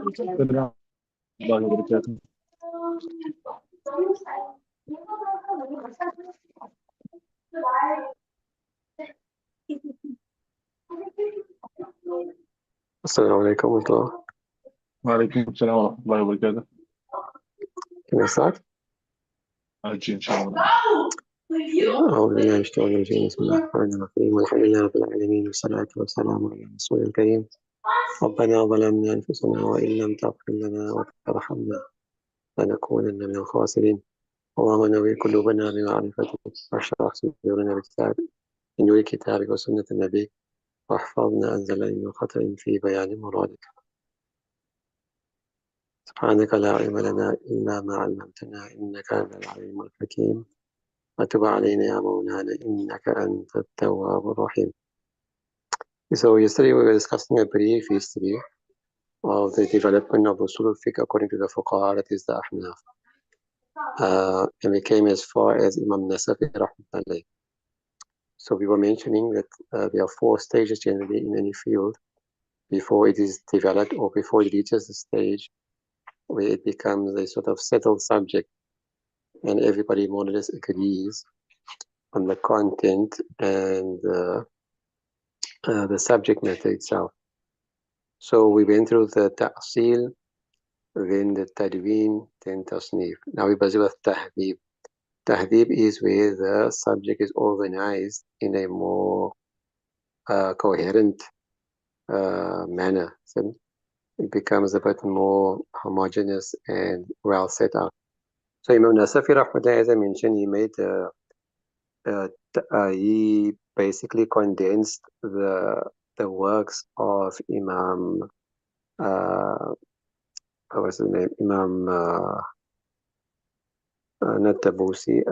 السلام الله وبركاته. السلام عليكم ورحمة الله. وعليكم السلام ورحمة الله وبركاته. Can I start? أجي إن شاء الله. أعوذ بالله من الشيطان الرجيم. بسم الله الرحمن الرحيم. والحمد لله رب العالمين والصلاة والسلام على رسول الكريم. ربنا ظلمنا أنفسنا وإن لم تغفر لنا وترحمنا لنكونن من الخاسرين. اللهم نور قلوبنا بمعرفتك واشرح صدورنا من نور كتابك وسنة نبيك واحفظنا عن زلل وخطأ في بيان مرادك. سبحانك لا علم لنا إلا ما علمتنا إنك أنت العليم الحكيم وتب علينا يا مولانا إنك أنت التواب الرحيم. So yesterday we were discussing a brief history of the development of Usool al-Fiqh according to the Fuqaha, that is the Ahnaf. And we came as far as Imam Nasafi rahmatullahi. So we were mentioning that there are 4 stages generally in any field before it is developed or before it reaches the stage where it becomes a sort of settled subject and everybody more or less agrees on the content and the subject matter itself. So we went through the ta'sil, then the tadween, then tasnif. Now we're busy with tahdib. Tahdib is where the subject is organized in a more coherent manner. So it becomes a bit more homogeneous and well set up. So Imam Nasafi rahmatullah, as I mentioned, he basically condensed the works of Imam what was his name? Imam not Tabusi,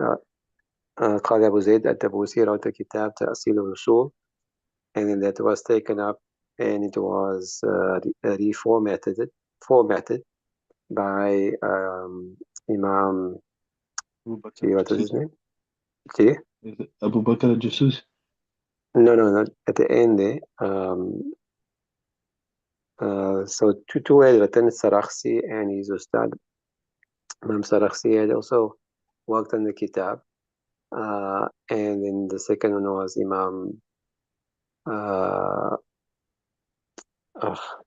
Qadi Abu Zayd al-Tabusi wrote a kitab Ta'sil al-Usul, and then that was taken up and it was reformatted by Imam what was his name? Abu Bakr al-Jasus. No, not at the end there. So two had written Sarakhsi and his Ustad. Imam Sarakhsi had also worked on the kitab. And then the second one was Imam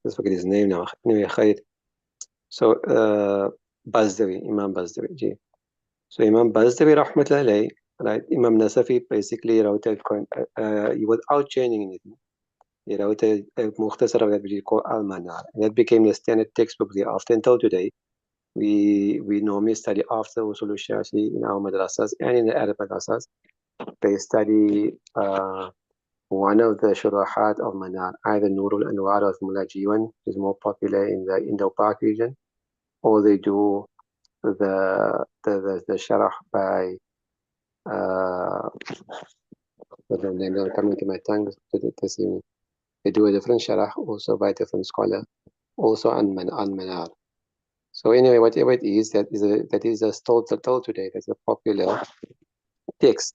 let's forget his name now. Anyway, Khair. So Bazdawi, Imam Bazdawi. So Imam Bazdawi rahmatullah alayhi, right? Imam Nasafi basically wrote without changing anything. He wrote a mukhtasar of that which is called Al-Manar. And that became the standard textbook thereafter. Until today, we normally study after Usool al-SHAASHI in our madrasas and in the Arab madrasas. They study one of the shuruhat of Manar, either Nurul Anwar of Mullah Jiwan, which is more popular in the Indo-Pak region, or they do the sharah by the name will come into my tongue this evening. They do a different sharah also by a different scholar, also on Manar. So anyway, whatever it is, that is still today, that's a popular text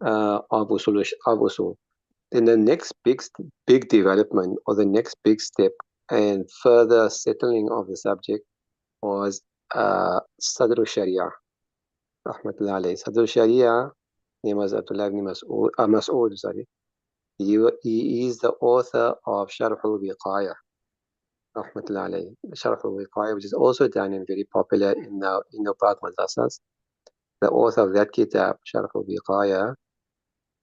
of Usool. Then the next big development, or the next big step and further settling of the subject was Sadr al-Sharia, rahmatullah alayhi. Sadr al-Sharia, name was Abdullah ibn Mas'ud, sorry. He is the author of Sharh al-Wiqaya, rahmatullah alayhi. Sharh al-Wiqaya, which is also done and very popular in the Pak madrasas. The author of that kitab, Sharh al-Wiqaya,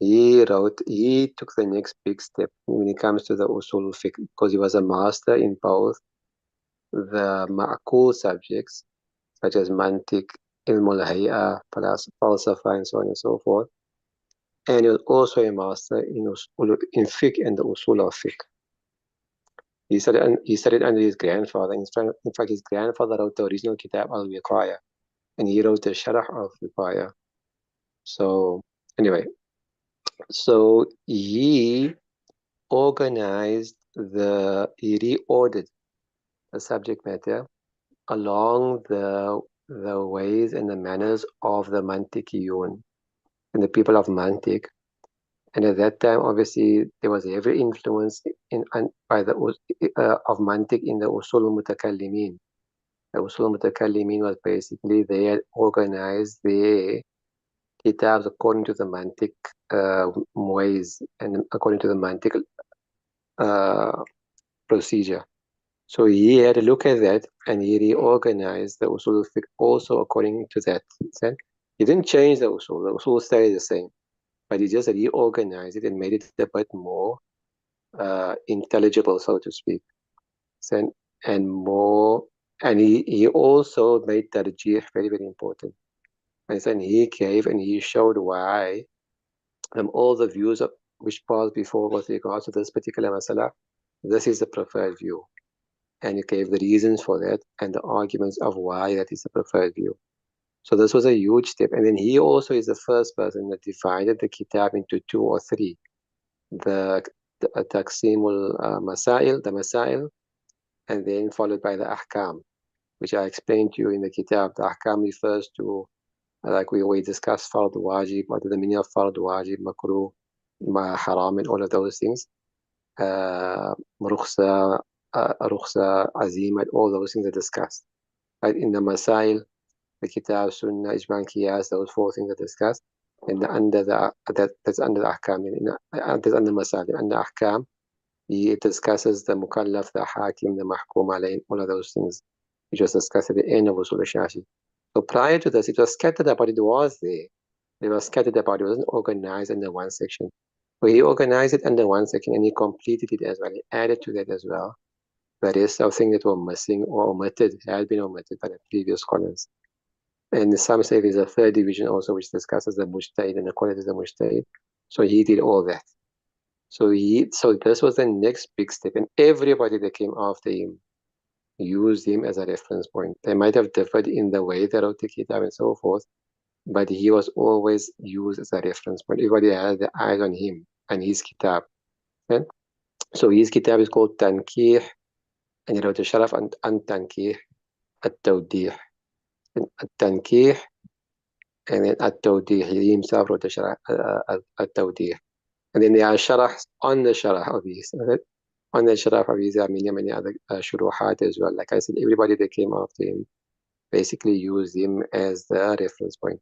he took the next big step when it comes to the Usool al-Fiqh, because he was a master in both the ma'qul subjects, such as mantiq, ilm al-hay'a, falsafa, and so on and so forth. And he was also a master in fiqh and the usul of fiqh. He studied under his grandfather. In fact, his grandfather wrote the original Kitab al-Wiqaya, and he wrote the Sharh of Wiqaya. So, anyway, so he reordered the subject matter along the ways and the manners of the Mantiqiyun and the people of Mantiq. And at that time, obviously, there was heavy influence of Mantiq in the Usul al-Mutakallimin. The Usul al-Mutakallimin was basically, they had organized their kitabs according to the Mantiq ways and according to the Mantiq procedure. So he had a look at that and he reorganized the Usul al-Fiqh also according to that. He didn't change the Usul stayed the same, but he just reorganized it and made it a bit more intelligible, so to speak. And more, and he also made tarjih very, very important. And then he gave and he showed why all the views which passed before with regards to this particular masala, this is the preferred view. And he gave the reasons for that and the arguments of why that is the preferred view. So this was a huge step. And then he also is the first person that divided the kitab into two or three. The Taqsimul Masail, the Masail, and then followed by the Ahkam, which I explained to you in the kitab. The Ahkam refers to, like we always discussed, Fard Wajib, what is the meaning of Fard Wajib, Makruh, Haram, and all of those things. Rukhsa, Rukhsa, Azimat, all those things are discussed. Right? In the Masail, the Kitab, Sunnah, Ijma, Qiyas, those four things are discussed. And that's under the Ahkam. That's under Masail. Under Ahkam, it discusses the Mukallaf, the Hakim, the Mahkum alayh, all of those things, which was discussed at the end of Usul al-SHAASHI. So prior to this, it was scattered about. It was there. It was scattered about. It wasn't organized under one section. So he organized it under one section and he completed it as well. He added to that as well. The rest of things that were missing or omitted had been omitted by the previous scholars. And some say there's a third division also which discusses the mujtahid and the qualities of the mujtahid. So he did all that. So this was the next big step, and everybody that came after him used him as a reference point. They might have differed in the way they wrote the kitab and so forth, but he was always used as a reference point. Everybody had their eyes on him and his kitab. Okay? So his kitab is called Tankih, and he wrote the Sharaf and Tankih, At-Tawdih. At-Tankih, and then At-Tawdih. He himself wrote the Sharaf, At-Tawdih. And then there are Sharahs on the Sharah of these. On the Sharaf of these, there are many other shuruhat as well. Like I said, everybody that came after him basically used him as the reference point.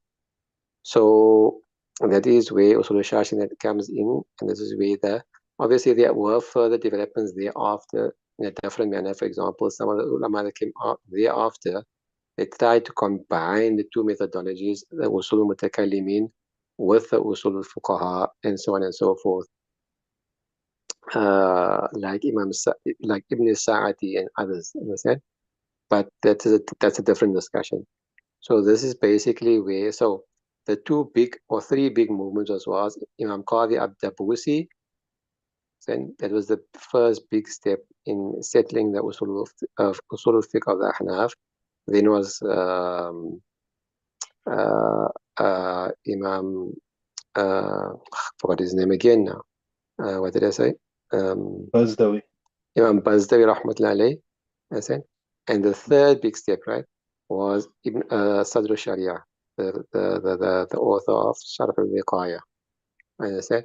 So that is where Usul al-SHAASHI that comes in, and this is where obviously there were further developments thereafter in a different manner. For example, some of the ulama that came thereafter, they tried to combine the two methodologies, the Usul al-Mutakallimin with the Usul al-Fuqaha, and so on and so forth. Like like Ibn Sa'ati and others, understand? But that's a different discussion. So this is basically where, so the two big or three big movements as well as Imam Qadi Abdabusi, then that was the first big step in settling the usul al-fiqh of the Ahnaf. Then was Imam, forgot his name again now. What did I say? Bazdawi. Imam Bazdawi rahmatullah alayh, I said. And the third big step, right, was Ibn Sadr al-Sharia, the author of Sharh al-Wiqaya. Understand?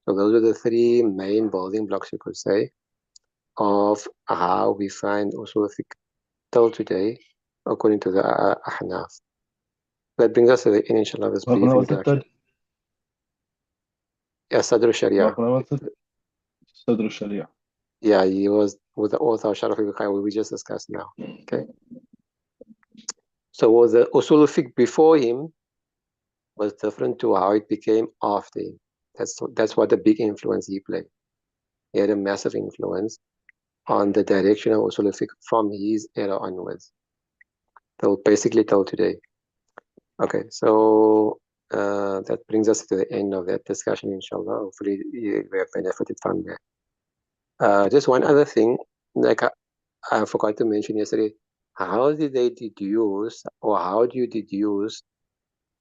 So those are the three main building blocks, you could say, of how we find usul fiqh till today, according to the Ahnaf. That brings us to the end, inshallah, this brief introduction. Yeah, Sadr al-Sharia. Sadr al-Sharia. Yeah, he was with the author of Sharh al-Wiqaya, we just discussed now. Okay. So the usul fiqh before him was different to how it became after him. That's what the big influence he played. He had a massive influence on the direction of usul fiqh from his era onwards. Basically till today. Okay, so that brings us to the end of that discussion, inshallah. Hopefully you have benefited from that. Just one other thing, like I forgot to mention yesterday, how did they deduce, or how do you deduce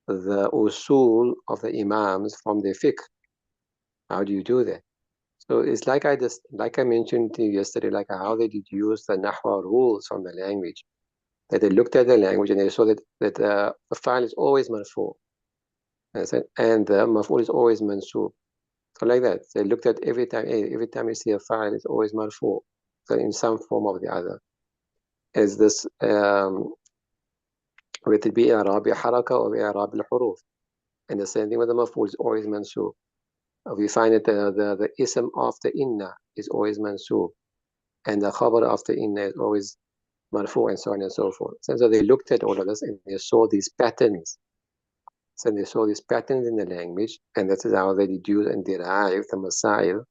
the usul of the imams from the fiqh? How do you do that? So it's like I mentioned to you yesterday, like how they deduce the nahwa rules from the language. That they looked at the language and they saw that the file is always marfu, and the maf'ul is always mansub. So like that, they looked at every time you see a file, it's always marfu, so in some form or the other. Is this with it be i'rab haraka or i'rab al-huruf? And the same thing with the maf'ul is always mansub. We find that the ism after inna is always mansub, and the khabar after inna is always marfu, and so on and so forth. So they looked at all of this and they saw these patterns. So they saw these patterns in the language, and that is how they deduce and derive the masail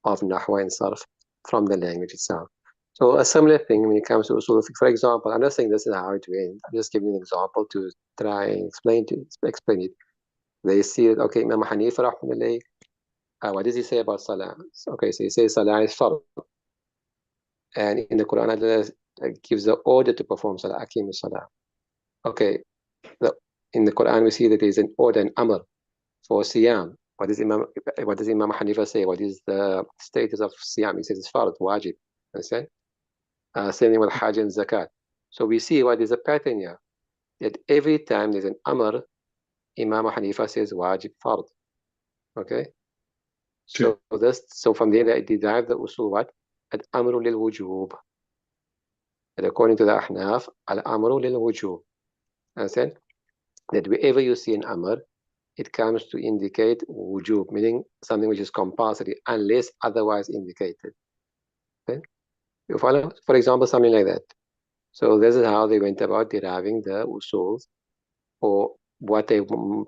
of nahwa and sarf from the language itself. So a similar thing when it comes to usul fiqh. For example, I'm not saying this is how it went. I'm just giving you an example to try and explain it. They see it, okay, Imam Hanifa rahmatullahi, what does he say about salah? Okay, so he says salah is fard. And in the Quran, Allah gives the order to perform salah, akim salah. Okay, in the Quran, we see that there is an order, an amr for siyam. What does Imam Hanifa say? What is the status of siyam? He says it's fard, wajib. Understand? Same thing with hajj and zakat. So we see what is a pattern here. That every time there's an amr, Imam Hanifa says wajib, fard. Okay? So from there they derive the usul what? Al-amru lil-wujub. And according to the Ahnaf, al-amru lil-wujub. Understand? That wherever you see an amr, it comes to indicate wujub, meaning something which is compulsory, unless otherwise indicated. Okay? You follow? For example, something like that. So this is how they went about deriving the usuls, or what they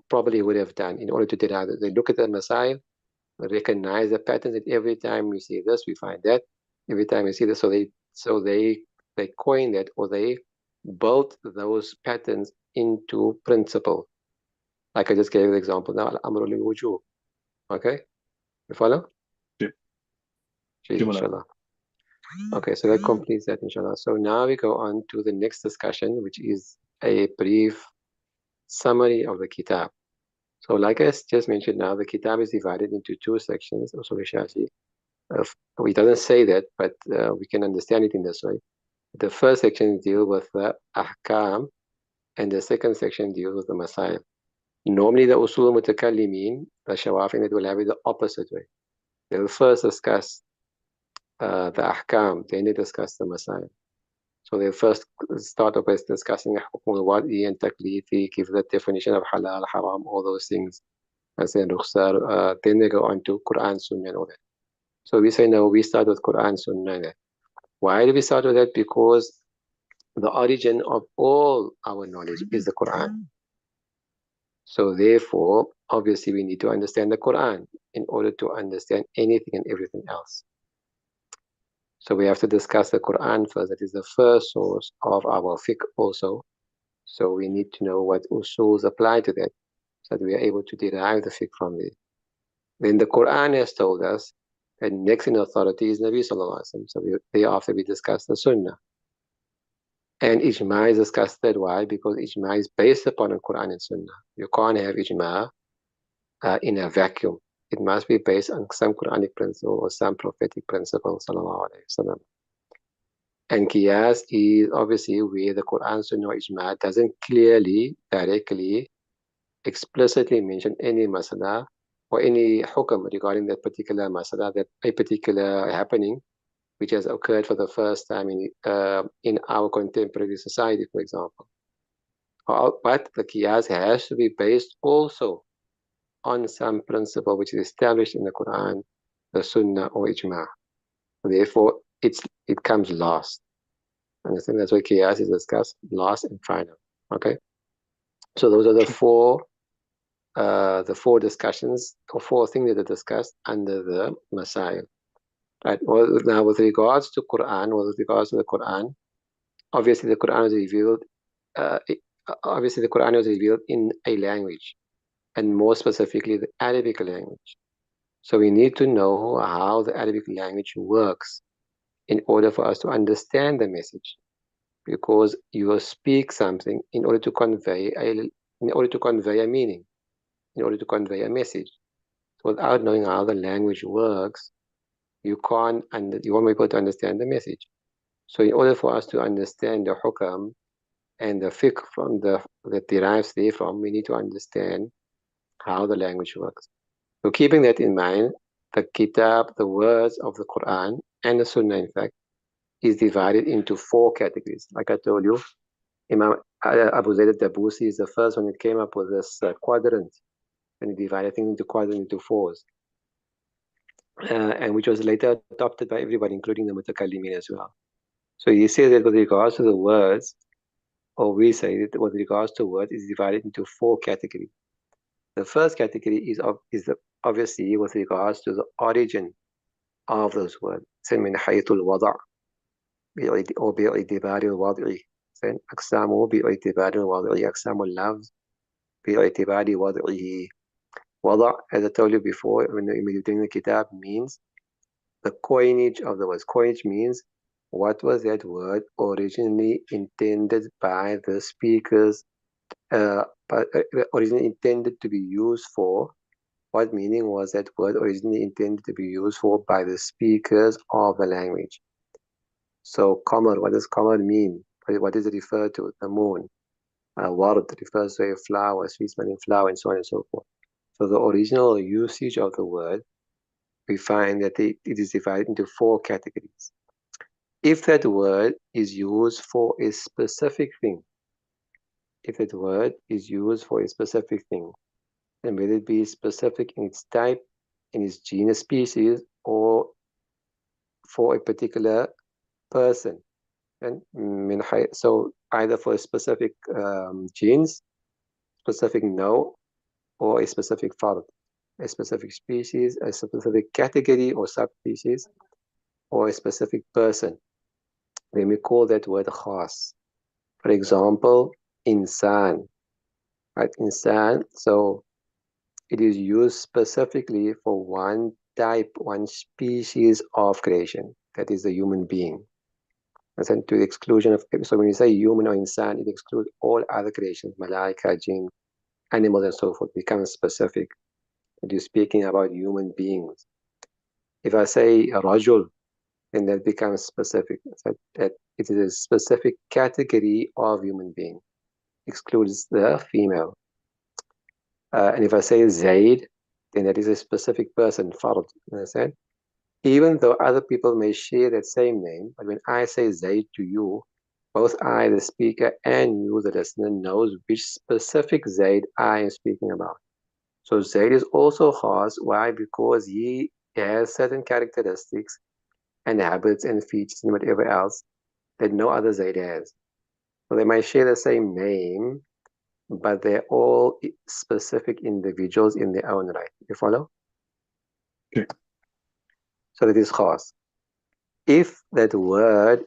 probably would have done in order to derive it. They look at the masail, recognize the patterns, and every time we see this, we find that. Every time we see this, so they coin that, or they built those patterns into principle. Like I just gave the example now, al-amru lil-wujub. Okay? You follow? Yeah. Inshallah. Okay, so that completes that, inshallah. So now we go on to the next discussion, which is a brief summary of the kitab. So like I just mentioned now, the kitab is divided into two sections, Usool SHAASHI. It doesn't say that, but we can understand it in this way. The first section deals with the ahkam, and the second section deals with the masail. Normally the usul mutakallimin, the shawafin, will have it the opposite way. They will first discuss the ahkam, then they discuss the masail. So they first start off with discussing wadi and taklifi, give the definition of halal, haram, all those things. And then they go on to Quran, Sunnah, and all that. So we say no, we start with Quran, Sunnah. Why do we start with that? Because the origin of all our knowledge is the Quran. So therefore, obviously, we need to understand the Quran in order to understand anything and everything else. So we have to discuss the Quran first. That is the first source of our fiqh also. So we need to know what usuls apply to that, so that we are able to derive the fiqh from it. Then the Quran has told us that next in authority is Nabi Sallallahu Alaihi Wasallam. So thereafter we discuss the Sunnah. And Ijma is discussed that. Why? Because Ijma is based upon the Quran and Sunnah. You can't have Ijma in a vacuum. It must be based on some Quranic principle or some prophetic principle, Sallallahu Alaihi Wasallam. And Qiyas is obviously where the Quran, Sunnah, or Ijma doesn't clearly, directly, explicitly mention any masala or any hukam regarding that particular masala, that a particular happening which has occurred for the first time in our contemporary society, for example. But the Qiyas has to be based also on some principle which is established in the Quran, the Sunnah, or Ijma. Therefore, it comes last. And I think that's why Qiyas is discussed last and final. Okay? So those are the four the four discussions or four things that are discussed under the Masail. Right. Well, now, with regards to the Quran, obviously the Quran was revealed. Obviously, the Quran was revealed in a language, and more specifically, the Arabic language. So we need to know how the Arabic language works in order for us to understand the message, because you will speak something in order to convey a meaning, in order to convey a message. So without knowing how the language works, you won't be able to understand the message. So in order for us to understand the hukam and the fiqh that derives therefrom, we need to understand how the language works. So keeping that in mind, the kitab, the words of the Quran and the Sunnah, in fact, is divided into four categories. Like I told you, Imam Abu Zayd al-Dabusi is the first one that came up with this quadrant, and he divided things into quadrant into fours, and which was later adopted by everybody, including the mutakallimin as well. So he says that with regards to the words, or we say that with regards to words, is divided into four categories. The first category obviously with regards to the origin of those words. من حيث الوضع أو باعتبار الوضع. أقسامه باعتبار الوضع. أقسام اللفظ باعتبار وضعه. وضع, as I told you before, when you're doing the kitab, means the coinage of the words. Coinage means what was that word originally intended by the speakers, originally intended to be used for. What meaning was that word originally intended to be used for by the speakers of the language? So, qamar, what does qamar mean? What does it refer to? The moon. Ward refers to a flower, sweet smelling flower, and so on and so forth. So, the original usage of the word, we find that it is divided into four categories. If that word is used for a specific thing, if that word is used for a specific thing, and whether it be specific in its type, in its genus species, or for a particular person. And so either for a specific genes, specific note, or a specific fard, a specific species, a specific category or subspecies, or a specific person. Then we call that word khas. For example, insan, right? Insan. So it is used specifically for one type, one species of creation. That is the human being. And to the exclusion of, so when you say human or insan, it excludes all other creations, malaika, jinn, animals, and so forth. It becomes specific. And you're speaking about human beings. If I say a rajul, then that becomes specific. That it is a specific category of human being, excludes the female. And if I say Zaid, then that is a specific person, fard. Understand? Even though other people may share that same name, but when I say Zaid to you, both I, the speaker, and you, the listener, knows which specific Zaid I am speaking about. So Zaid is also khas. Why? Because he has certain characteristics and habits and features and whatever else that no other Zaid has. So they might share the same name, but they're all specific individuals in their own right. You follow? Okay. So that is khas. If that word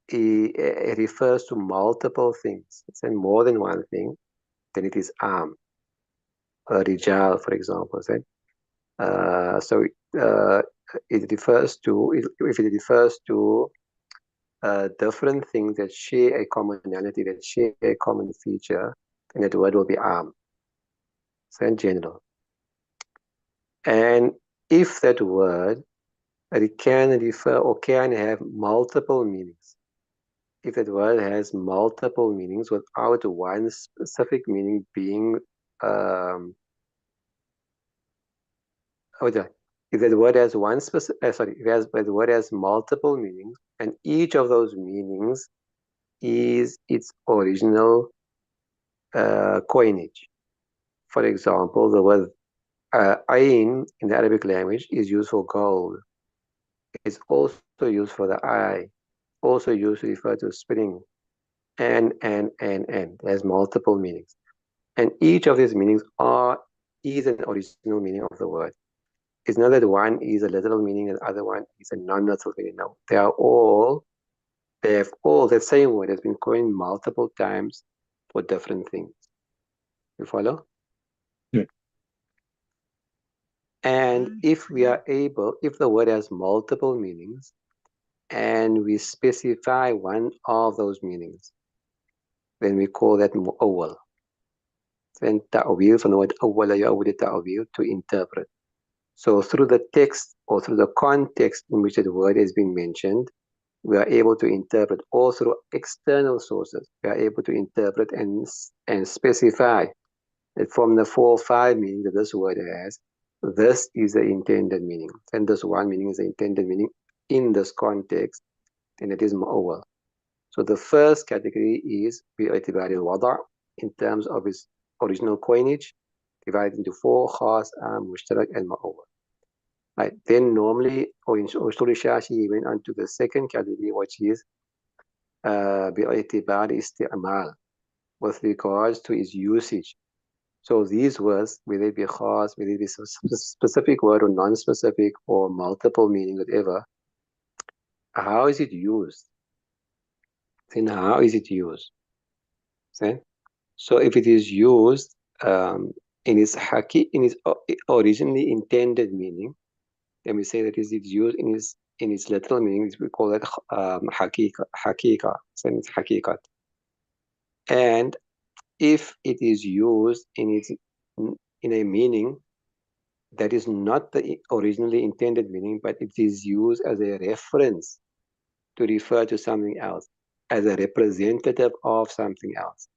it refers to multiple things, it's in more than one thing, then it is am. Rijal, for example, said. So it refers to, if it refers to different things that share a commonality, that share a common feature, then that word will be am. So in general. And if that word, it can refer or can have multiple meanings. If that word has multiple meanings without one specific meaning being if that word has one specific if the word has multiple meanings and each of those meanings is its original coinage. For example, the word ayn in the Arabic language is used for gold. It's also used for the eye, also used to refer to spring, and. It has multiple meanings. And each of these meanings are is an original meaning of the word. It's not that one is a literal meaning and the other one is a non-literal meaning. No, they have all the same word has been coined multiple times for different things. You follow? Yeah. And if the word has multiple meanings and we specify one of those meanings, then we call that mu'awwal. Then ta'wil, from the word awwala ya'awwal ta'wil, to interpret. So through the text or through the context in which the word has been mentioned, we are able to interpret, or through external sources, we are able to interpret and specify that from the 4 or 5 meanings that this word has, this is the intended meaning. And this one meaning is the intended meaning in this context, and it is mu'awwal. So the first category is bi'itibari al-wada' in terms of its original coinage, divided into 4, khas, mushtarak, and mu'awwal. Right. Then normally, or in Usool SHAASHI, he went on to the second category, which is bi'itibari isti'mal, with regards to its usage. So these words, whether it be khas, whether it be specific word or non-specific or multiple meaning, whatever, how is it used? Then how is it used? See? So if it is used in its originally intended meaning, then we say that is it used in its literal meaning. We call it hakika. So it's hakikat. And if it is used in a meaning that is not the originally intended meaning, but it is used as a reference to refer to something else, as a representative of something else.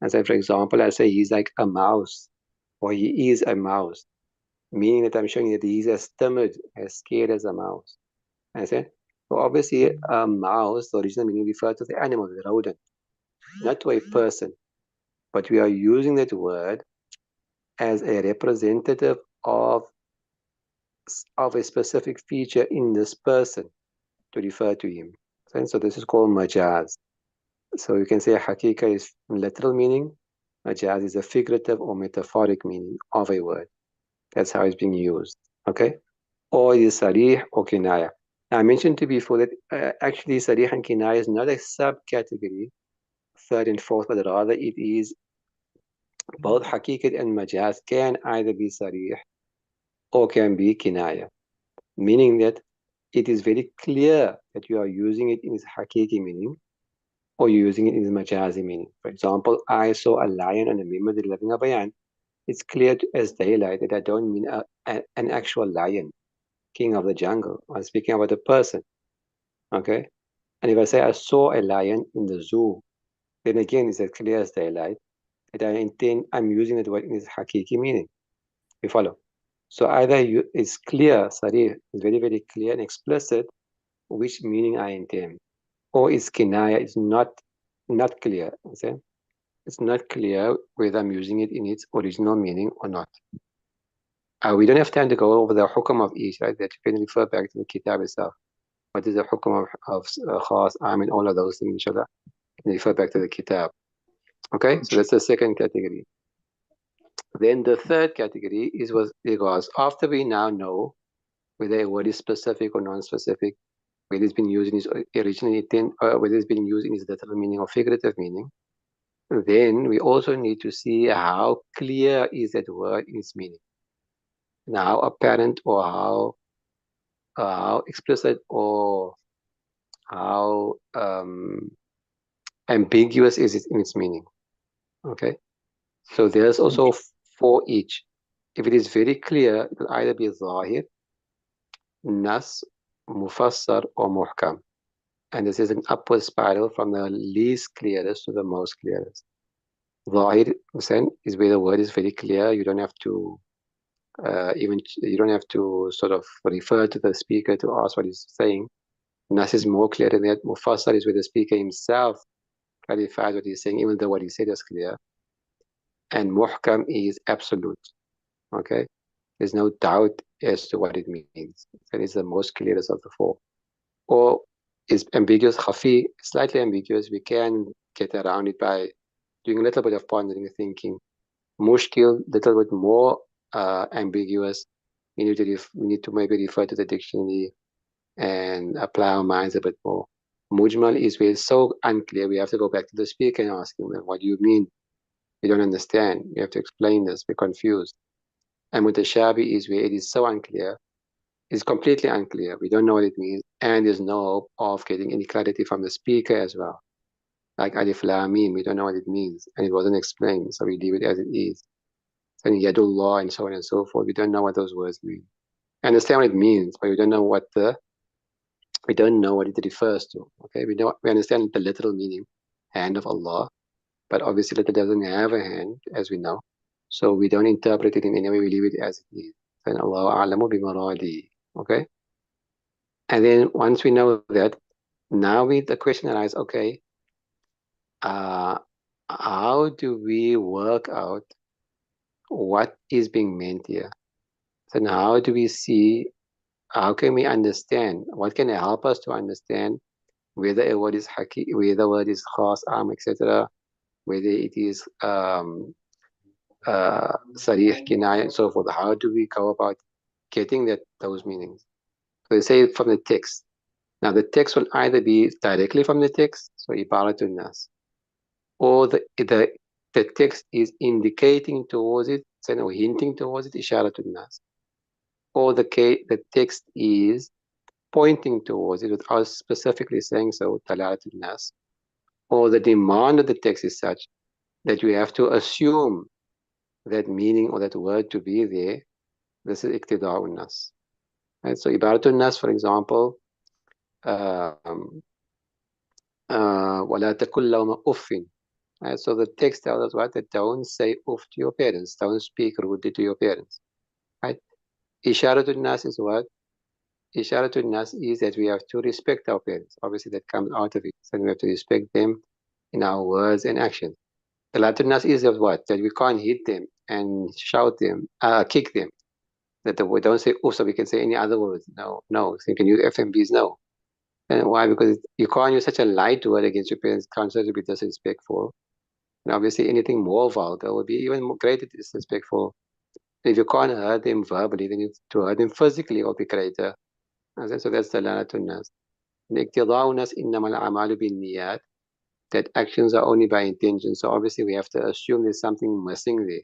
And so, for example, I say he's like a mouse, or he is a mouse, meaning that I'm showing that he's as timid, as scared as a mouse. And I say, so obviously, a mouse, the original meaning refers to the animal, the rodent, not to a person. But we are using that word as a representative of a specific feature in this person to refer to him. And so this is called majaz. So you can say hakika is literal meaning, majaz is a figurative or metaphoric meaning of a word. That's how it's being used. Okay? Or is sarih or kinaya. Now, I mentioned to you before that actually sarih and kinaya is not a subcategory, third and fourth, but rather it is both hakikat and majaz can either be sarih or can be kinaya, meaning that it is very clear that you are using it in its hakiki meaning or you're using it in its majazi meaning. For example, I saw a lion on a mimbar delivering a bayan. It's clear as daylight that I don't mean an actual lion, king of the jungle. I'm speaking about a person, okay? And if I say I saw a lion in the zoo, then again it's as clear as daylight that I'm using the word in its hakiki meaning. You follow? So either it's clear, sarih, it's very, very clear and explicit which meaning I intend. Or is kinaya is not clear. See? It's not clear whether I'm using it in its original meaning or not. We don't have time to go over the hukum of each, right? That you can refer back to the kitab itself. What is the hukum of khas, and all of those things, inshallah. You can refer back to the kitab. Okay, so that's the second category. Then the third category is what regards after we now know whether a word is specific or non-specific, whether it's been used in its originally whether it's been used in its literal meaning or figurative meaning, then we also need to see how clear is that word in its meaning, and how apparent or how explicit or how ambiguous is it in its meaning. Okay, so there's also for each. If it is very clear, it will either be zahir, nas, mufassar, or muhkam. And this is an upward spiral from the least clearest to the most clearest. Zahir is where the word is very clear. You don't have to you don't have to sort of refer to the speaker to ask what he's saying. Nas is more clear than that. Mufassar is where the speaker himself clarifies what he's saying, even though what he said is clear. And muhkam is absolute. Okay? There's no doubt as to what it means. That is the most clearest of the four. Or is ambiguous, khafi, slightly ambiguous. We can get around it by doing a little bit of pondering and thinking. Mushkil, little bit more ambiguous, we need to maybe refer to the dictionary and apply our minds a bit more. Mujmal is where it's so unclear, we have to go back to the speaker and ask him, what do you mean? We don't understand. We have to explain this. We're confused. And mutashabi is where it is so unclear. It's completely unclear. We don't know what it means. And there's no hope of getting any clarity from the speaker as well. Like alif lam mim, we don't know what it means. And it wasn't explained. So we leave it as it is. So yadullah and so on and so forth. We don't know what those words mean. I understand what it means, but we don't know what it refers to. Okay, we understand the literal meaning, hand of Allah, but obviously it doesn't have a hand, as we know. So we don't interpret it in any way, we leave it as it is. Then Allah a'lamu bimaradi. Okay? And then once we know that, now the question arises, okay, how do we work out what is being meant here? So now how can we understand? What can help us to understand whether a word is whether a word is khas, etc., whether it is sarih, kinaya, and so forth. How do we go about getting those meanings? So they say from the text. Now the text will either be directly from the text, so ibaratun nas, or the text is indicating towards it, or hinting towards it, isharatun nas, or the text is pointing towards it without specifically saying so, talalatun nas, or the demand of the text is such that you have to assume that meaning or that word to be there. This is iqtida'un nas. Right? So ibaratun nas, for example, وَلَا تَقُلْ لَهُمَا أُفٍّ. Right? So the text tells us what? That don't say uff to your parents. Don't speak rudely to your parents. Right? Isharatun nas is what? Isharatun nas is that we have to respect our parents. Obviously that comes out of it. So we have to respect them in our words and actions. The Latin nas is of what? That we can't hit them and shout them, kick them. That we don't say oof, so we can say any other words. No. So you can use FMBs, no. And why? Because you can't use such a light word against your parents, considered to be disrespectful. And obviously anything more vulgar would be even more greater disrespectful. If you can't hurt them verbally, then to hurt them physically will be greater. So that's the Latin nas. The iqtida'u nas innamal a'malu bin niyat, that actions are only by intention. So obviously we have to assume there's something missing there,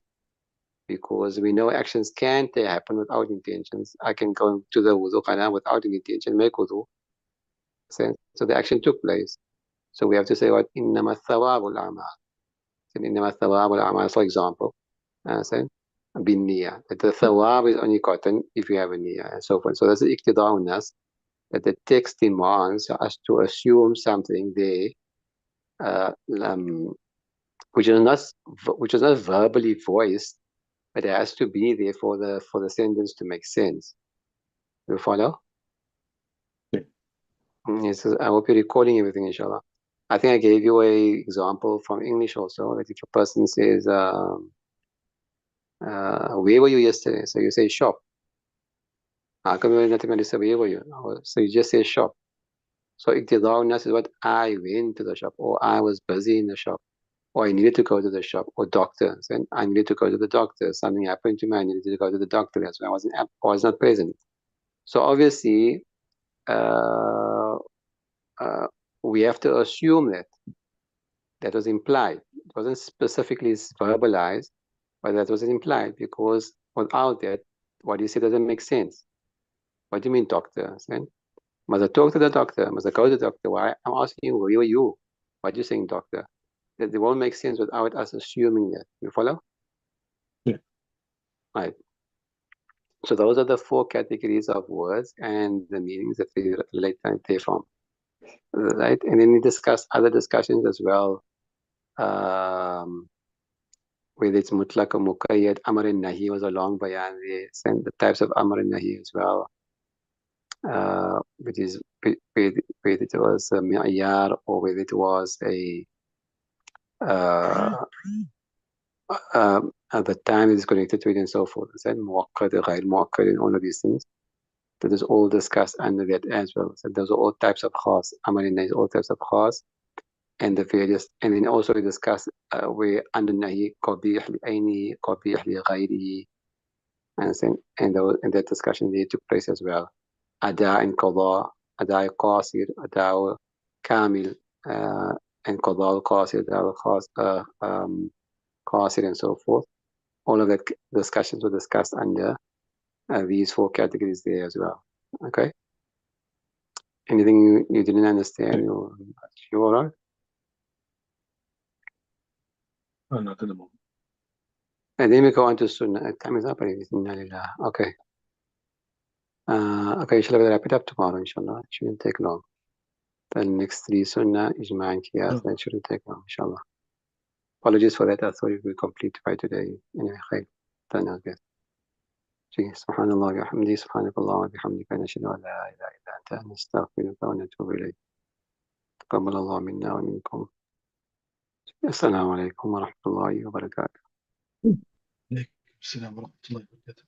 because we know actions can't happen without intentions. I can go to the wudu khana without an intention, make wudu. So the action took place. So we have to say what innama thawabul amal. Innama thawabul amal, for example, bin niyyah. That the thawab is only gotten if you have a niyyah and so forth. So that's the iqtida'un nas, that the text demands us to assume something there, which is not verbally voiced, but it has to be there for the sentence to make sense. You follow? Yeah. Yes, I hope you're recording everything, inshallah. I think I gave you a example from English also, that if a person says, where were you yesterday? So you say shop. How come you're not going to say where were you? So you just say shop. So iqtida'un nas is what? I went to the shop, or I was busy in the shop, or I needed to go to the shop, or doctors, and I needed to go to the doctor. Something happened to me, I needed to go to the doctor. That's why I was not present. So obviously, uh, uh, we have to assume that was implied. It wasn't specifically verbalized, but that was implied, because without that, what you say doesn't make sense. What do you mean, doctor? Must I talk to the doctor? Must I go to the doctor? Why? I'm asking you, where were you? What are you saying, doctor? That it won't make sense without us assuming that. You follow? Yeah. Right. So those are the 4 categories of words and the meanings that we relate therefrom. Right? And then we discuss other discussions as well. Whether it's mutlaq or muqayyad, amr and nahi was a long bayan there, and the types of amr and nahi as well, which is whether it was a mi'yar or whether it was uh, at the time it is connected to it and so forth. And muakkad, ghair muakkad, and all of these things. That is all discussed under that as well. So those are all types of khas. Amr and nahi is all types of khas. And the various, and then also we discuss where under nahi qabih li aini, qabih li ghairihi, and that discussion they took place as well. أداء انقضاء أداء قاصر أداء كامل انقضاء القاصر أداء قاصر and so forth. All of the discussions were discussed under these 4 categories there as well. Okay. Anything you didn't understand? You all right? Not at the moment. And then we go on to Sunnah. Time is up. Okay. Okay, shall we wrap it up tomorrow, inshallah? It shouldn't take long. The next 3 Sunnah, Ijma and Qiyas, that shouldn't take long, inshallah. Apologies for that. I thought it would complete by today. Anyway, khair. Then I'll get. سبحان الله وبحمده سبحانك اللهم وبحمدك نشهد أن لا إله إلا أنت نستغفرك ونتوب إليك تقبل الله منا ومنكم السلام عليكم ورحمة الله وبركاته. عليكم السلام ورحمة الله وبركاته.